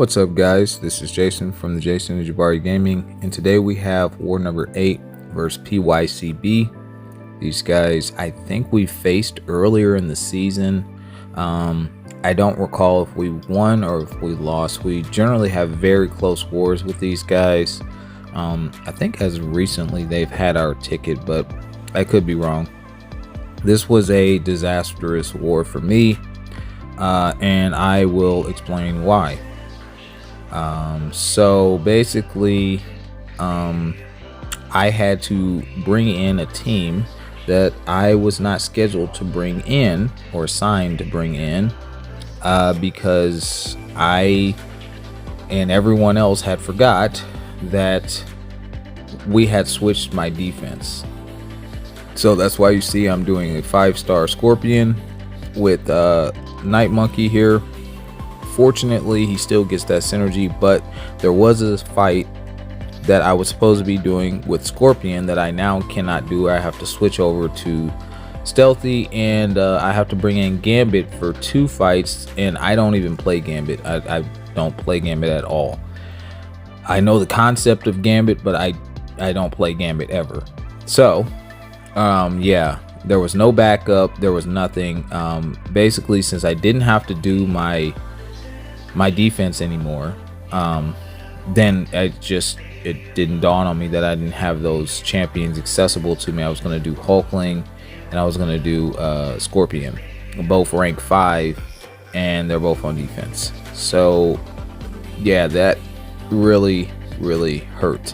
What's up, guys? This is Jason from the Jason&Jabari Gaming, and today we have war number 8 versus PYCB. These guys, I think we faced earlier in the season. I don't recall if we won or if we lost. We generally have very close wars with these guys. I think as recently they've had our ticket, but I could be wrong. This was a disastrous war for me, and I will explain why. So basically, I had to bring in a team that I was not scheduled to bring in or signed to bring in, because I and everyone else had forgot that we had switched my defense. So that's why you see I'm doing a 5-star Scorpion with Night Monkey here. Fortunately, he still gets that synergy, but there was a fight that I was supposed to be doing with Scorpion that I now cannot do. I have to switch over to Stealthy, and I have to bring in Gambit for 2 fights, and I don't even play Gambit. I don't play Gambit at all. I know the concept of Gambit, but I don't play Gambit ever. So yeah, there was no backup, there was nothing. Basically, since I didn't have to do my defense anymore, then it didn't dawn on me that I didn't have those champions accessible to me. I was going to do Hulkling and I was going to do Scorpion, both rank 5, and they're both on defense. So yeah, that really hurt.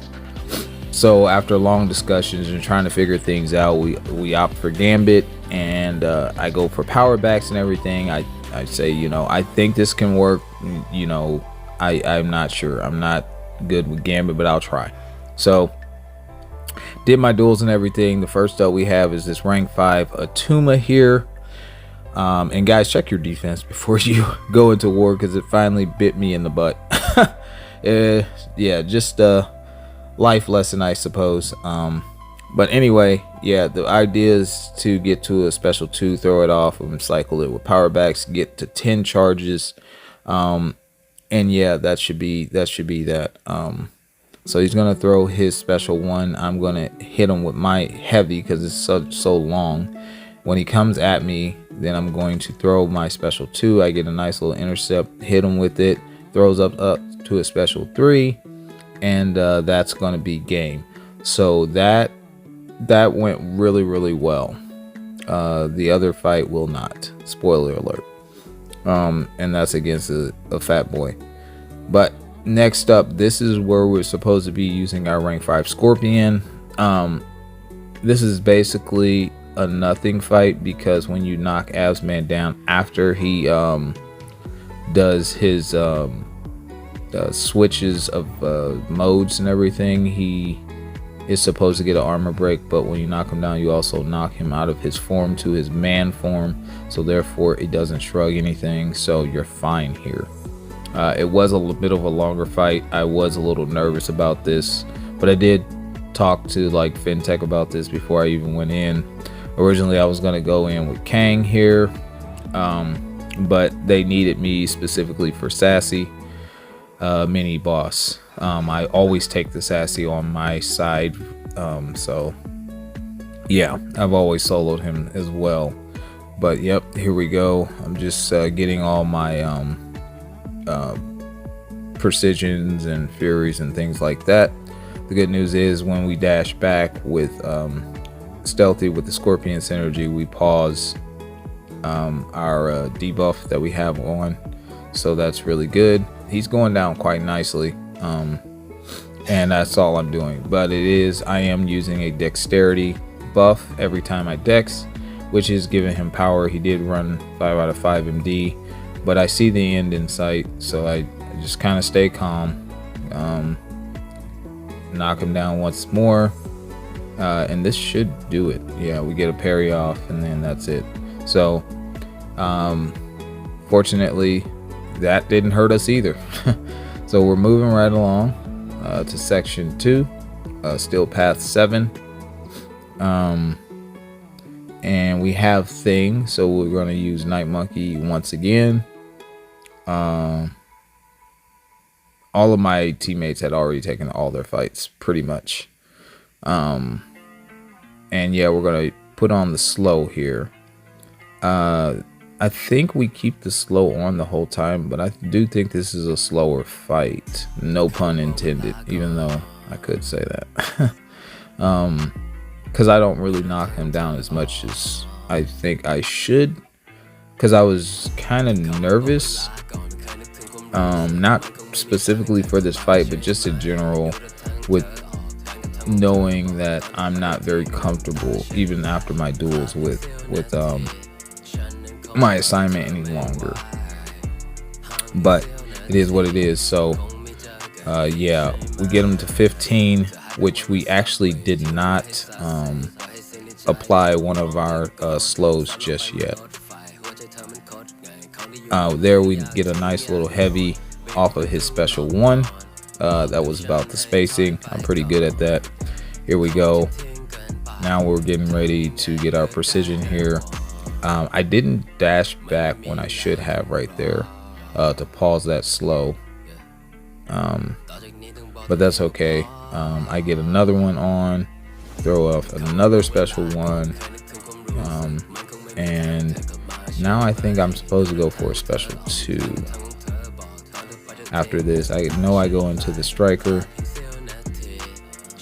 So after long discussions and trying to figure things out, we opt for Gambit, and I go for power backs and everything. I say, I think this can work. I'm not sure. I'm not good with Gambit, but I'll try. So did my duels and everything. The first up we have is this rank 5 Atuma here. And guys, check your defense before you go into war, because it finally bit me in the butt. Yeah, just life lesson, I suppose. But anyway, yeah, the idea is to get to a special 2, throw it off and cycle it with power backs, get to 10 charges. And yeah, that should be that. So he's gonna throw his special 1. I'm gonna hit him with my heavy because it's so long. When he comes at me, then I'm going to throw my special 2. I get a nice little intercept, hit him with it, throws up to a special 3, and that's gonna be game. So that went really well. The other fight will not. Spoiler alert. And that's against a fat boy. But next up, this is where we're supposed to be using our rank 5 Scorpion. This is basically a nothing fight, because when you knock A.W.S. down after he does his switches of modes and everything, he is supposed to get an armor break. But when you knock him down, you also knock him out of his form to his man form, so therefore it doesn't shrug anything, so you're fine here. It was a little bit of a longer fight. I was a little nervous about this, but I did talk to FinTech about this before I even went in. Originally I was going to go in with Kang here, but they needed me specifically for Sassy mini boss. I always take the Sassy on my side, so yeah, I've always soloed him as well. But yep, here we go. I'm just getting all my precisions and furies and things like that. The good news is when we dash back with Stealthy with the Scorpion synergy, we pause our debuff that we have on, so that's really good. He's going down quite nicely, and that's all I'm doing. But I am using a dexterity buff every time I dex, which is giving him power. He did run 5 out of 5 MD, but I see the end in sight, so I just kind of stay calm, knock him down once more, and this should do it. Yeah, we get a parry off, and then that's it. So fortunately that didn't hurt us either. So we're moving right along to section 2, still path 7. And we have Thing, so we're going to use Night Monkey once again. all of my teammates had already taken all their fights pretty much. And yeah, we're gonna put on the slow here. I think we keep the slow on the whole time, but I do think this is a slower fight. No pun intended, even though I could say that. Because I don't really knock him down as much as I think I should. Because I was kind of nervous. Not specifically for this fight, but just in general, with knowing that I'm not very comfortable even after my duels with my assignment any longer. But it is what it is. So yeah, we get him to 15, which we actually did not apply one of our slows just yet. There we get a nice little heavy off of his special one. That was about the spacing. I'm pretty good at that. Here we go. Now we're getting ready to get our precision here. I didn't dash back when I should have right there to pause that slow. But that's okay. I get another one on, throw up another special one. And now I think I'm supposed to go for a special 2. After this, I know I go into the striker.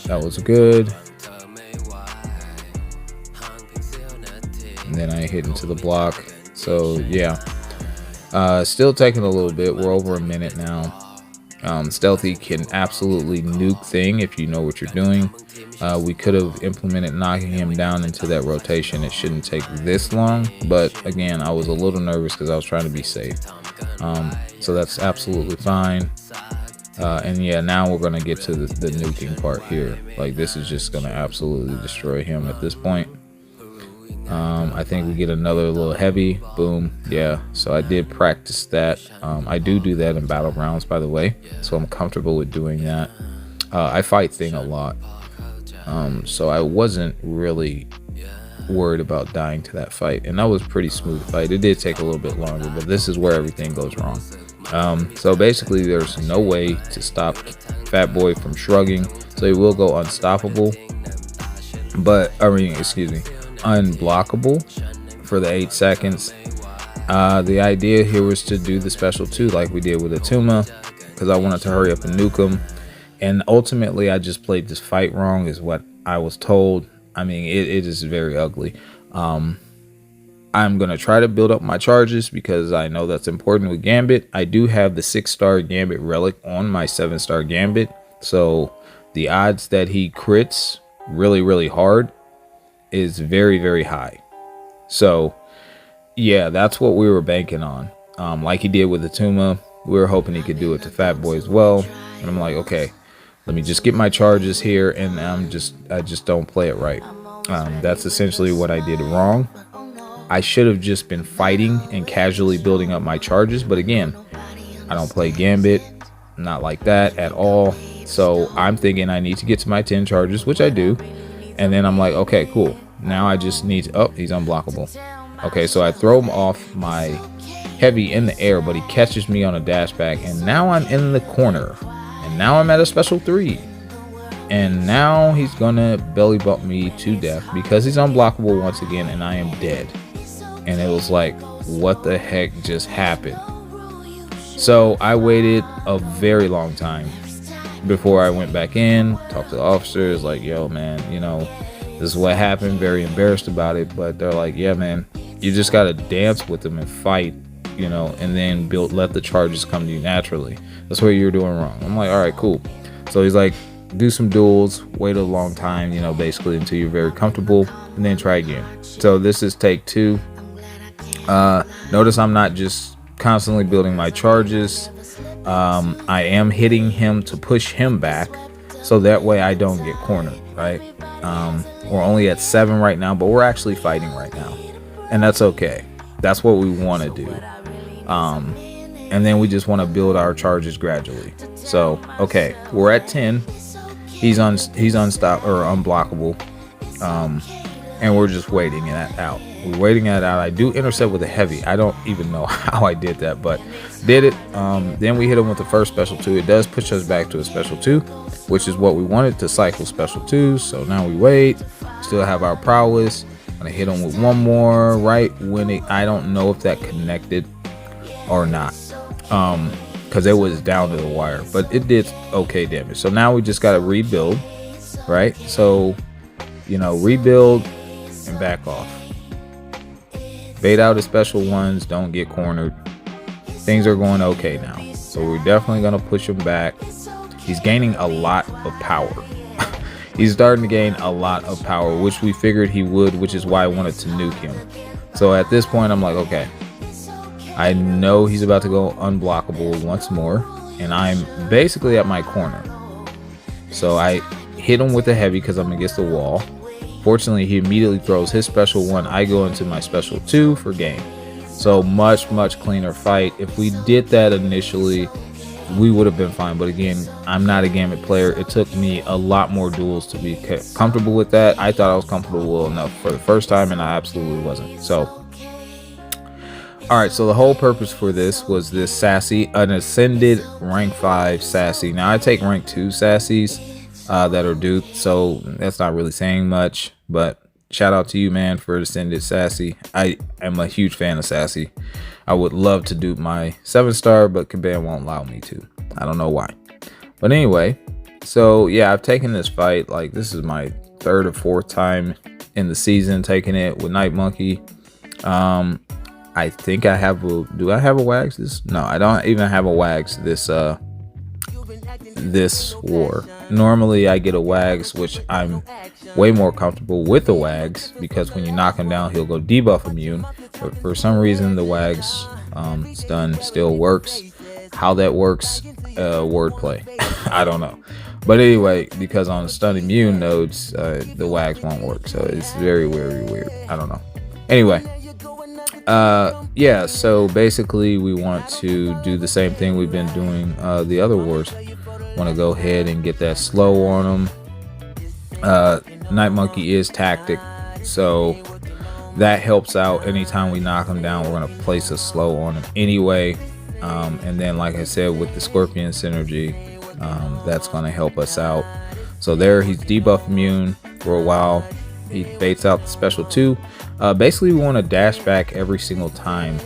That was good. And then I hit into the block. So yeah, still taking a little bit. We're over a minute now. Stealthy can absolutely nuke thing if you know what you're doing. We could have implemented knocking him down into that rotation. It shouldn't take this long, but again, I was a little nervous because I was trying to be safe. So that's absolutely fine. And yeah, now we're gonna get to the nuking part here. Like, this is just gonna absolutely destroy him at this point. I think we get another little heavy. Boom. Yeah, so I did practice that. I do that in battlegrounds, by the way, so I'm comfortable with doing that. I fight thing a lot, so I wasn't really worried about dying to that fight, and that was a pretty smooth fight. It did take a little bit longer, but this is where everything goes wrong. So basically there's no way to stop Fat Boy from shrugging, so he will go unstoppable, but unblockable for the 8 seconds. The idea here was to do the special 2 like we did with Atuma, because I wanted to hurry up and nuke him. And ultimately I just played this fight wrong is what I was told. I mean, it is very ugly. I'm gonna try to build up my charges because I know that's important with Gambit. I do have the 6-star Gambit relic on my 7-star Gambit, so the odds that he crits really hard is very high. So yeah, that's what we were banking on. Like he did with Atuma, we were hoping he could do it to Fat Boy as well. And I'm like, okay, let me just get my charges here, and I just don't play it right. That's essentially what I did wrong. I should have just been fighting and casually building up my charges, but again, I don't play Gambit, not like that at all. So I'm thinking I need to get to my 10 charges, which I do, and then I'm like, okay, cool. Now I just need to, oh, he's unblockable. Okay, so I throw him off my heavy in the air, but he catches me on a dash back, and now I'm in the corner, and now I'm at a special 3, and now he's gonna belly bump me to death because he's unblockable once again, and I am dead. And it was like, what the heck just happened? So I waited a very long time before I went back in, talked to the officers, like, yo man, you know, this is what happened. Very embarrassed about it, but they're like, yeah man, you just gotta dance with them and fight, you know, and then let the charges come to you naturally. That's what you're doing wrong. I'm like, all right, cool. So he's like, do some duels, wait a long time, you know, basically until you're very comfortable, and then try again. So this is take 2. Notice I'm not just constantly building my charges. I am hitting him to push him back, so that way I don't get cornered, right? We're only at 7 right now, but we're actually fighting right now, and that's okay. That's what we want to do. And then we just want to build our charges gradually. So okay, we're at 10. He's unstoppable, and we're just waiting that out. We're waiting that out. I do intercept with a heavy. I don't even know how I did that, but did it. Then we hit him with the first special 2. It does push us back to a special 2, which is what we wanted to cycle special 2s. So now we wait. Still have our prowess. Gonna hit him with one more right when I don't know if that connected or not, because it was down to the wire, but it did okay damage. So now we just got to rebuild, right? So, rebuild and back off. Bait out the special ones. Don't get cornered. Things are going okay now. So we're definitely going to push him back. He's gaining a lot of power. He's starting to gain a lot of power, which we figured he would, which is why I wanted to nuke him. So at this point, I'm like, okay, I know he's about to go unblockable once more, and I'm basically at my corner. So I hit him with the heavy because I'm against the wall. Fortunately, he immediately throws his special 1. I go into my special 2 for game. So much cleaner fight. If we did that initially, we would have been fine. But again, I'm not a gambit player. It took me a lot more duels to be comfortable with that. I thought I was comfortable enough for the first time, and I absolutely wasn't. So all right, so the whole purpose for this was this sassy, an ascended rank 5 sassy. Now I take rank 2 sassies that are duped, so that's not really saying much, but shout out to you, man, for ascended sassy. I am a huge fan of sassy. I would love to dupe my 7-star, but Kabam won't allow me to. I don't know why. But anyway, so yeah, I've taken this fight. Like, this is my 3rd or 4th time in the season taking it with Night Monkey. I think I have do I have a wags this? No, I don't even have a wags this war. Normally I get a wags, which I'm way more comfortable with the wags, because when you knock him down, he'll go debuff immune. But for some reason, the wags stun still works. How that works, wordplay. I don't know. But anyway, because on stun immune nodes, the wags won't work. So it's very weird. I don't know. Anyway. Yeah, so basically we want to do the same thing we've been doing the other wars. Want to go ahead and get that slow on them. Night Monkey is tactic, so that helps out. Anytime we knock him down, we're going to place a slow on him anyway. And then, like I said, with the Scorpion synergy, that's going to help us out. So there, he's debuff immune for a while. He baits out the special 2. Basically, we want to dash back every single time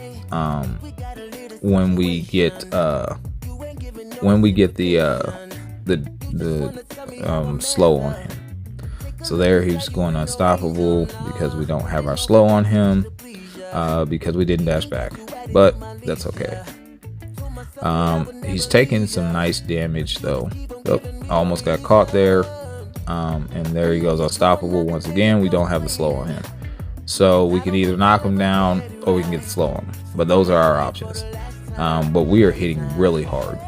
when we get the slow on him. So there, he's going unstoppable because we don't have our slow on him, because we didn't dash back. But that's okay. He's taking some nice damage though. Oh, I almost got caught there. And there he goes unstoppable once again. We don't have the slow on him, so we can either knock him down or we can get the slow on him, but those are our options. But we are hitting really hard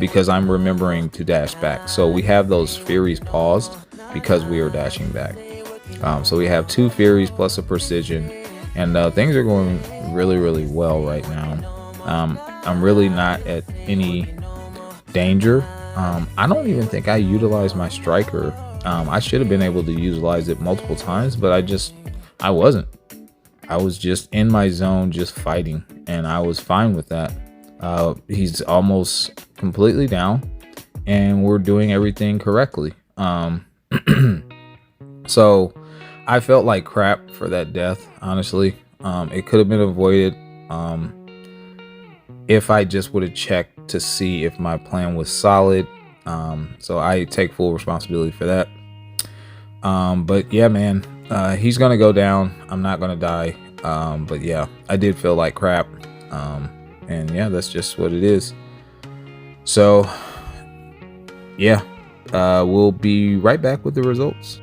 because I'm remembering to dash back. So we have those Furies paused because we are dashing back. So we have 2 Furies plus a precision, and things are going really well right now. I'm really not at any danger. I don't even think I utilized my striker. I should have been able to utilize it multiple times, but I wasn't. I was just in my zone, just fighting, and I was fine with that. He's almost completely down, and we're doing everything correctly. So I felt like crap for that death, honestly. It could have been avoided if I just would have checked to see if my plan was solid. So I take full responsibility for that. But yeah, man, he's gonna go down. I'm not gonna die. But yeah, I did feel like crap. And yeah, that's just what it is. So yeah, we'll be right back with the results.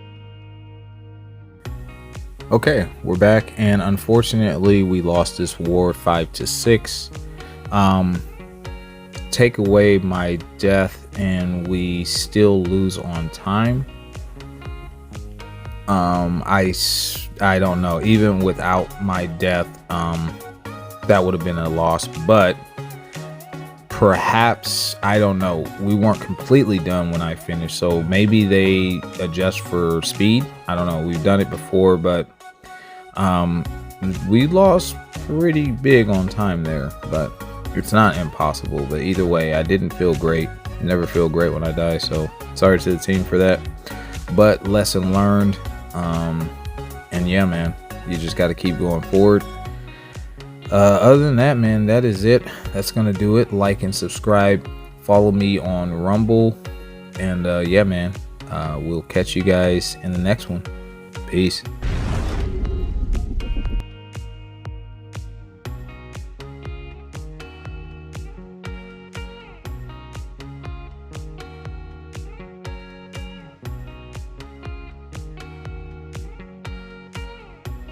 Okay, we're back, and unfortunately we lost this war 5-6. Take away my death and we still lose on time. I don't know, even without my death, that would have been a loss, but perhaps, I don't know, we weren't completely done when I finished, so maybe they adjust for speed. I don't know, we've done it before, but we lost pretty big on time there, but it's not impossible. But either way, I didn't feel great. Never feel great when I die, so sorry to the team for that, but lesson learned. And yeah, man, you just got to keep going forward. Other than that, man, that is it. That's gonna do it. Like and subscribe, follow me on Rumble, and yeah, man, we'll catch you guys in the next one. Peace.